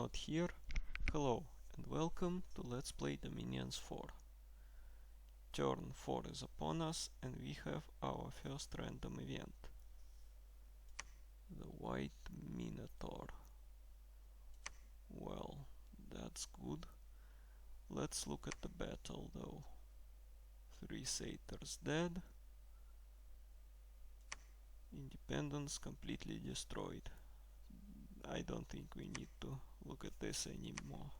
not here. Hello and welcome to Let's Play Dominions 4. Turn 4 is upon us and we have our first random event. The White Minotaur. Well, that's good. Let's look at the battle though. 3 satyrs dead. Independence completely destroyed. I don't think we need to look at this anymore.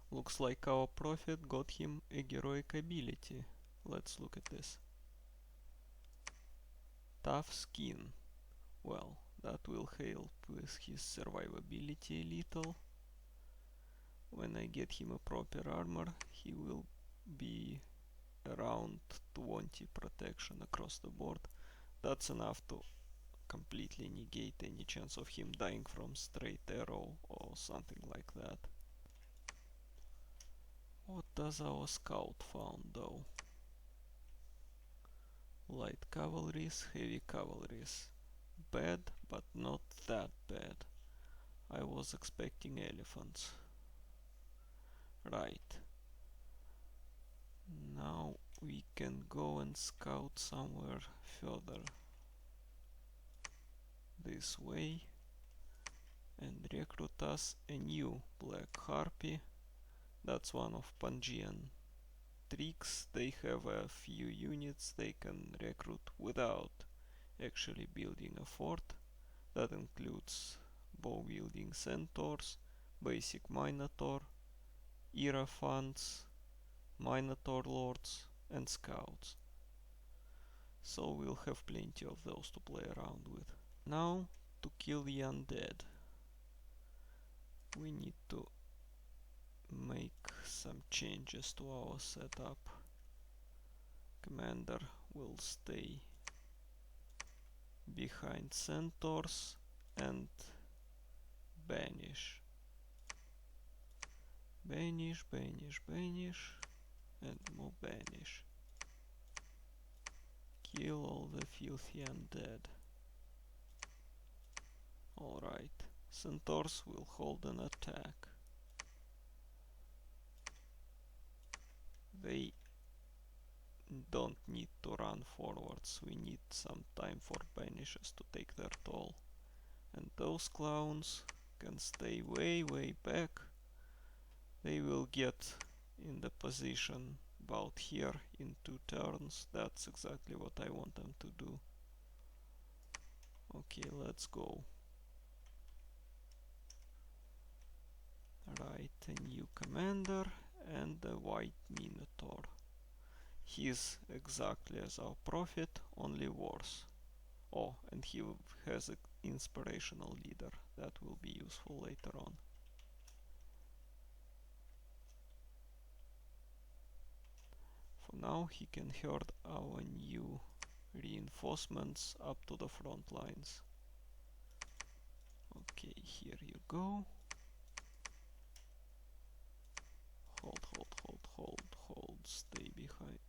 Looks like our prophet got him a heroic ability. Let's look at this. Tough skin. Well, that will help with his survivability a little. When I get him a proper armor, he will be around 20 protection across the board. That's enough to completely negate any chance of him dying from straight arrow or something like that. What does our scout found though? Light cavalries, heavy cavalries. Bad, but not that bad. I was expecting elephants. Right. Now we can go and scout somewhere further this way and recruit us a new black harpy. That's one of Pangaean tricks. They have a few units they can recruit without actually building a fort. That includes bow-wielding centaurs, basic minotaur, hierophants, minotaur lords and scouts. So we'll have plenty of those to play around with. Now to kill the undead, we need to make some changes to our setup. Commander will stay behind centaurs and banish. Banish, banish, banish, and more banish. Kill all the filthy undead. Alright, centaurs will hold an attack. They don't need to run forwards, we need some time for banishes to take their toll. And those clowns can stay way back. They will get in the position about here in 2 turns. That's exactly what I want them to do. Okay, let's go. Right, a new commander and the White Minotaur. He's exactly as our prophet, only worse. Oh, and he has an inspirational leader. That will be useful later on. For now he can herd our new reinforcements up to the front lines. Okay, here you go. Hold, stay behind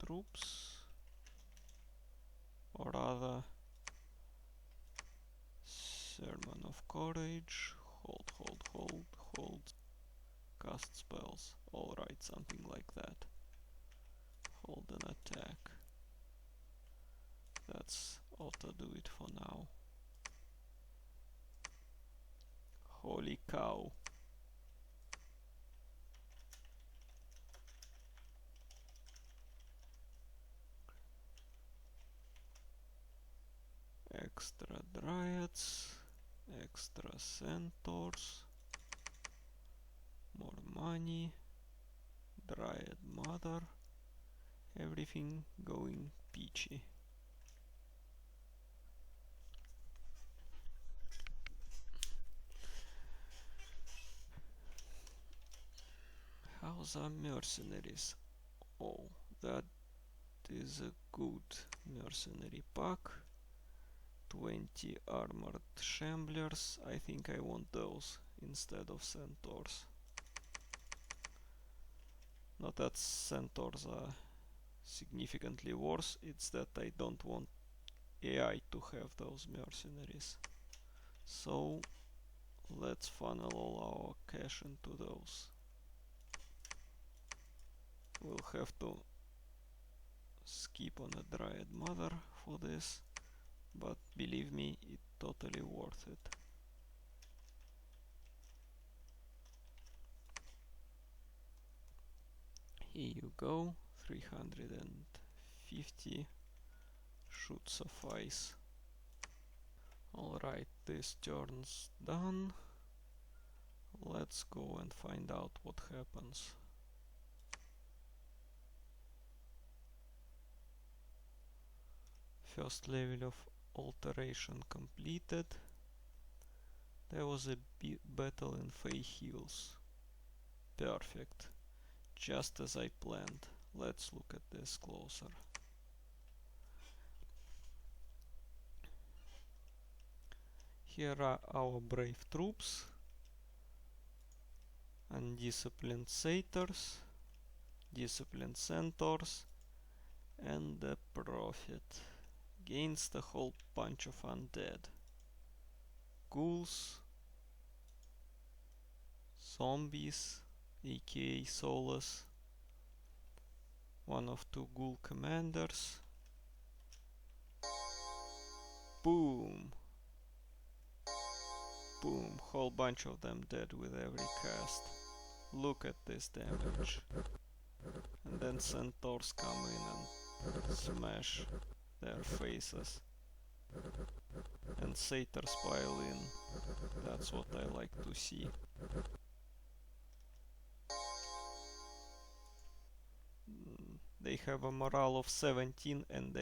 troops. Or rather, sermon of courage. Hold. Cast spells. Alright, something like that. Hold an attack. That's ought to do it for now. Holy cow. Extra dryads, extra centaurs, more money, dryad mother, everything going peachy. How's our mercenaries? Oh, that is a good mercenary pack. 20 armored shamblers. I think I want those instead of centaurs. Not that centaurs are significantly worse, it's that I don't want AI to have those mercenaries. So Let's funnel all our cash into those. We'll have to skip on a Dryad Mother for this, but believe me, it's totally worth it. Here you go, 350 should suffice. Alright, this turn's done. Let's go and find out what happens. First level of alteration completed. There was a battle in Fey Hills. Perfect. Just as I planned. Let's look at this closer. Here are our brave troops. Undisciplined satyrs, disciplined centaurs, and the prophet against a whole bunch of undead. Ghouls, zombies, aka soulless, one of two ghoul commanders. Boom! Boom, whole bunch of them dead with every cast. Look at this damage. And then centaurs come in and smash their faces. And satyrs pile in. That's what I like to see. They have a morale of 17 and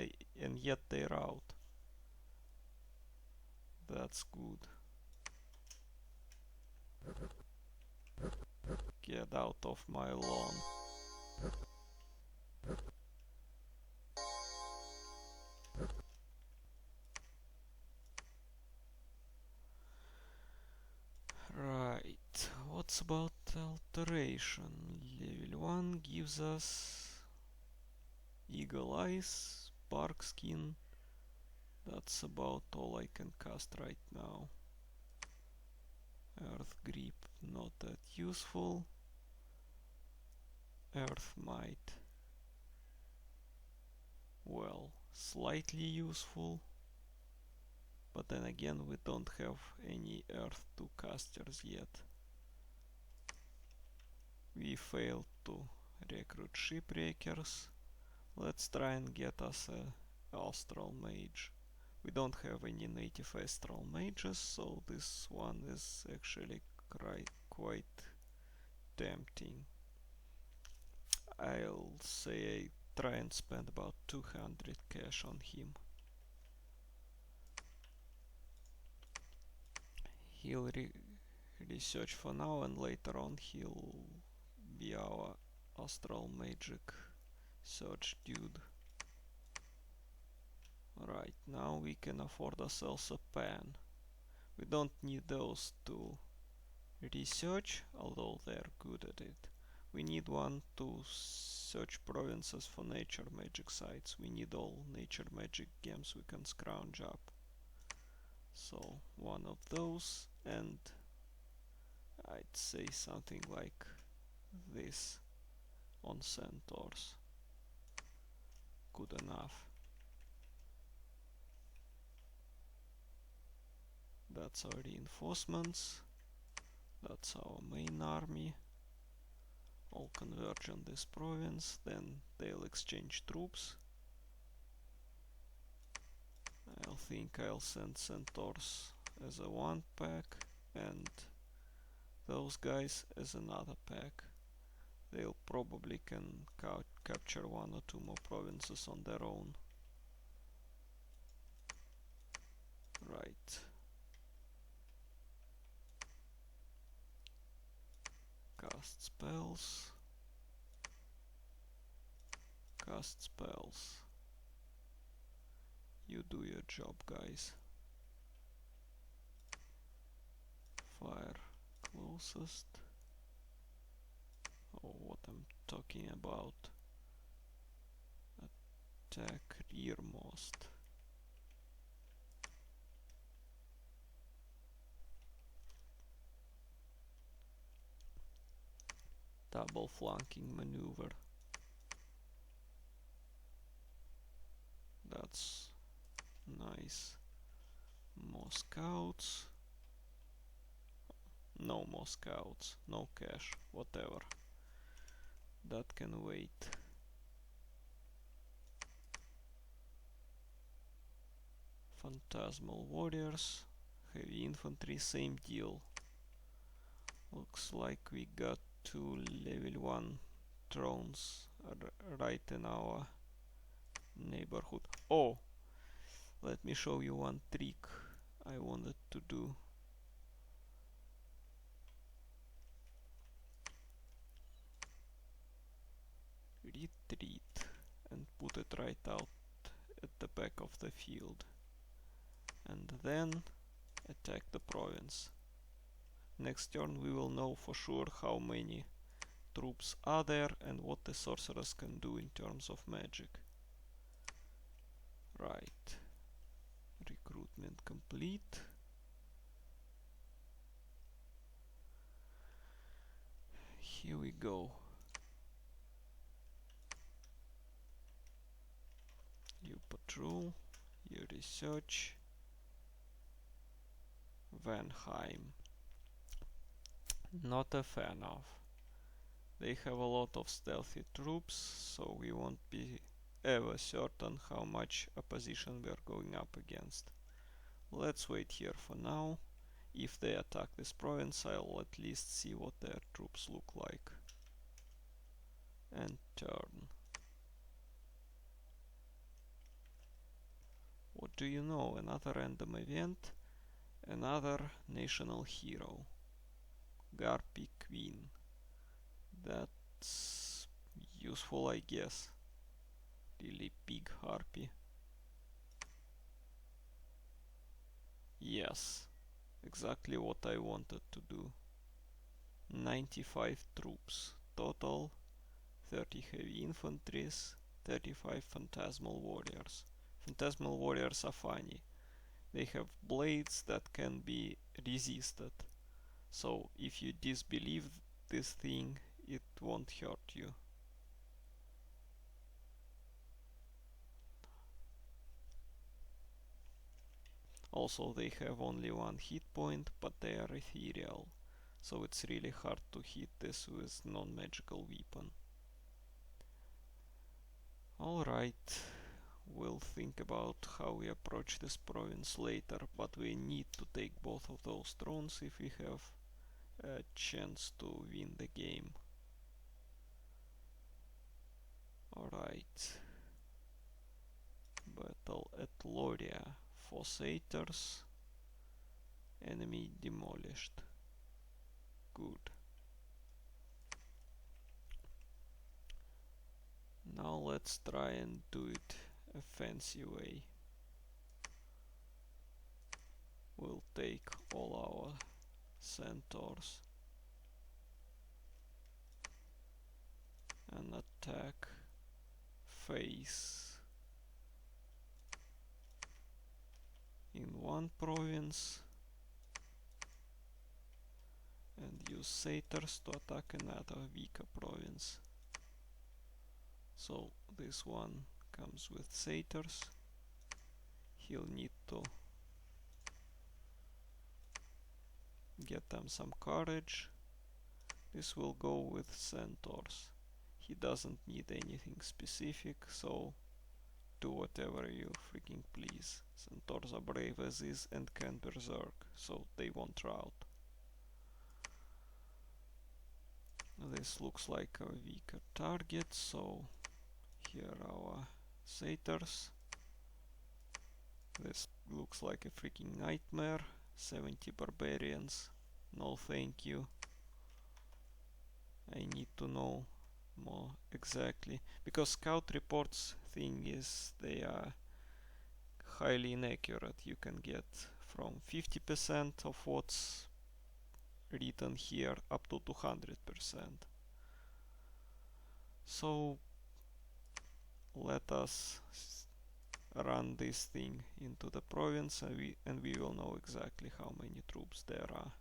yet they're out. That's good. Get out of my lawn. Right, what's about alteration? Level 1 gives us Eagle Eyes, Bark Skin. That's about all I can cast right now. Earth Grip, not that useful. Earth Might, well, slightly useful. But then again, we don't have any Earth 2 casters yet. We failed to recruit Shipbreakers. Let's try and get us a Astral Mage. We don't have any native Astral Mages, so this one is actually quite tempting. I'll say I try and spend about 200 cash on him. He'll research for now, and later on he'll be our Astral Magic search dude. Right, now we can afford ourselves a pen. We don't need those to research, although they're good at it. We need one to search provinces for nature magic sites. We need all nature magic gems we can scrounge up. So one of those, and I'd say something like this on centaurs. Good enough. That's our reinforcements. That's our main army. All converge on this province, then they'll exchange troops. I think I'll send centaurs as a one pack and those guys as another pack. They'll probably can capture one or two more provinces on their own. Right. Cast spells. Cast spells. You do your job, guys. Fire closest. Oh, what I'm talking about. Attack rearmost. Double flanking maneuver. That's nice. More scouts. No more scouts. No cash. Whatever. That can wait. Phantasmal warriors. Heavy infantry, same deal. Looks like we got 2 level 1 drones right in our neighborhood. Oh! Let me show you one trick I wanted to do. Retreat and put it right out at the back of the field. And then attack the province. Next turn we will know for sure how many troops are there and what the sorcerers can do in terms of magic. Right. Recruitment complete. Here we go. You patrol, you research. Vanheim. Not a fan of. They have a lot of stealthy troops, so we won't be ever certain how much opposition we are going up against. Let's wait here for now. If they attack this province, I'll at least see what their troops look like. And turn. What do you know? Another random event. Another national hero. Garpy Queen. That's useful, I guess. Really big harpy. Yes, exactly what I wanted to do. 95 troops total, 30 heavy infantries, 35 phantasmal warriors. Phantasmal warriors are funny. They have blades that can be resisted. So if you disbelieve this thing, it won't hurt you. Also, they have only one hit point, but they are ethereal, so it's really hard to hit this with non-magical weapon. Alright, we'll think about how we approach this province later, but we need to take both of those thrones if we have a chance to win the game. Alright. Battle at Loria. Fossators. Enemy demolished. Good. Now let's try and do it a fancy way. We'll take all our centaurs and attack face in one province and use satyrs to attack another weaker province. So this one comes with satyrs. He'll need to get them some courage. This will go with centaurs. He doesn't need anything specific, so do whatever you freaking please. Centaurs are brave as is and can berserk, so they won't rout. This looks like a weaker target, so here are our satyrs. This looks like a freaking nightmare. 70 barbarians. No thank you. I need to know more exactly, because scout reports thing is they are highly inaccurate. You can get from 50% of what's written here up to 200%. So let us run this thing into the province and we will know exactly how many troops there are.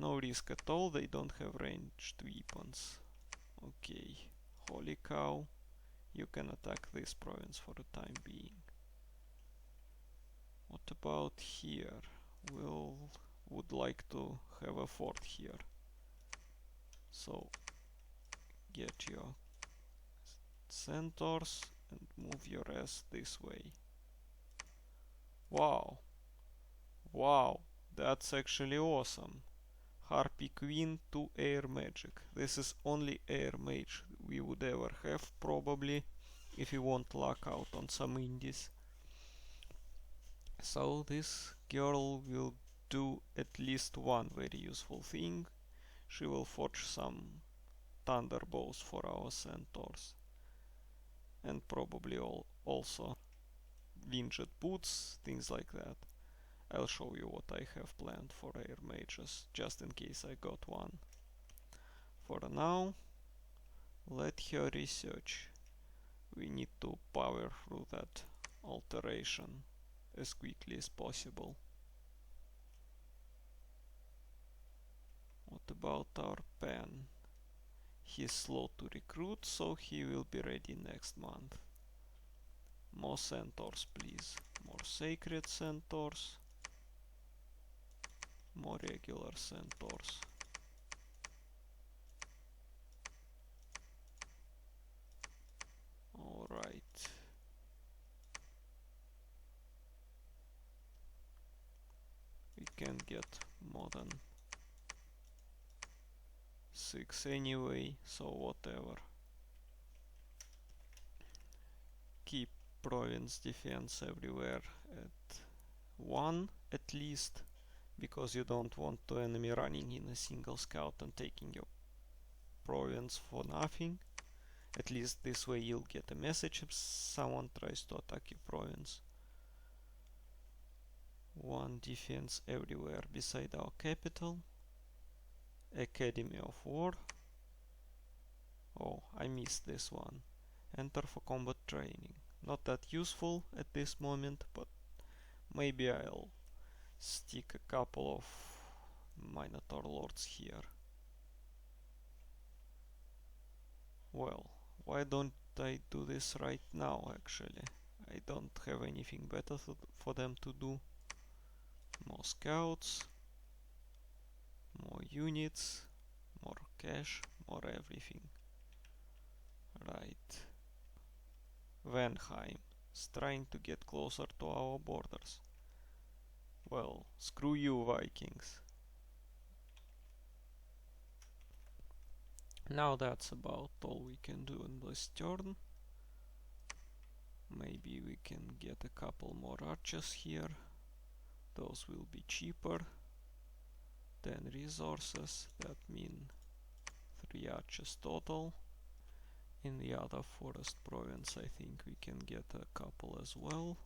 No risk at all, they don't have ranged weapons. Okay, holy cow, you can attack this province for the time being. What about here? Would like to have a fort here. So get your centaurs and move your ass this way. Wow, wow, that's actually awesome. Harpy Queen to air magic. This is only air mage we would ever have, probably, if we won't luck out on some indies. So this girl will do at least one very useful thing. She will forge some thunderbows for our centaurs. And probably also winged boots, things like that. I'll show you what I have planned for air mages, just in case I got one. For now, let her research. We need to power through that alteration as quickly as possible. What about our Pan? He's slow to recruit, so he will be ready next month. More centaurs, please. More sacred centaurs. More regular centaurs. Alright. We can get more than 6 anyway, so whatever. Keep province defense everywhere at 1 at least, because you don't want the enemy running in a single scout and taking your province for nothing. At least this way you'll get a message if someone tries to attack your province. 1 defense everywhere beside our capital. Academy of War. Oh, I missed this one. Enter for combat training. Not that useful at this moment, but maybe I'll stick a couple of Minotaur Lords here. Well, why don't I do this right now actually? I don't have anything better for them to do. More scouts, more units, more cash, more everything. Right. Venheim is trying to get closer to our borders. Well, screw you, Vikings. Now that's about all we can do in this turn. Maybe we can get a couple more archers here. Those will be cheaper. 10 resources, that mean 3 archers total. In the other forest province I think we can get a couple as well.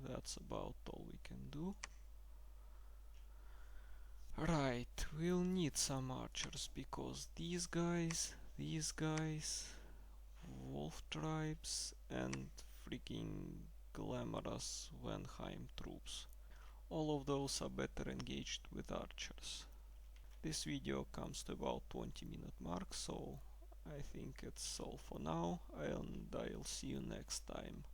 That's about all we can do. Right, we'll need some archers because these guys, wolf tribes and freaking glamorous Venheim troops. All of those are better engaged with archers. This video comes to about 20-minute mark, so I think it's all for now, and I'll see you next time.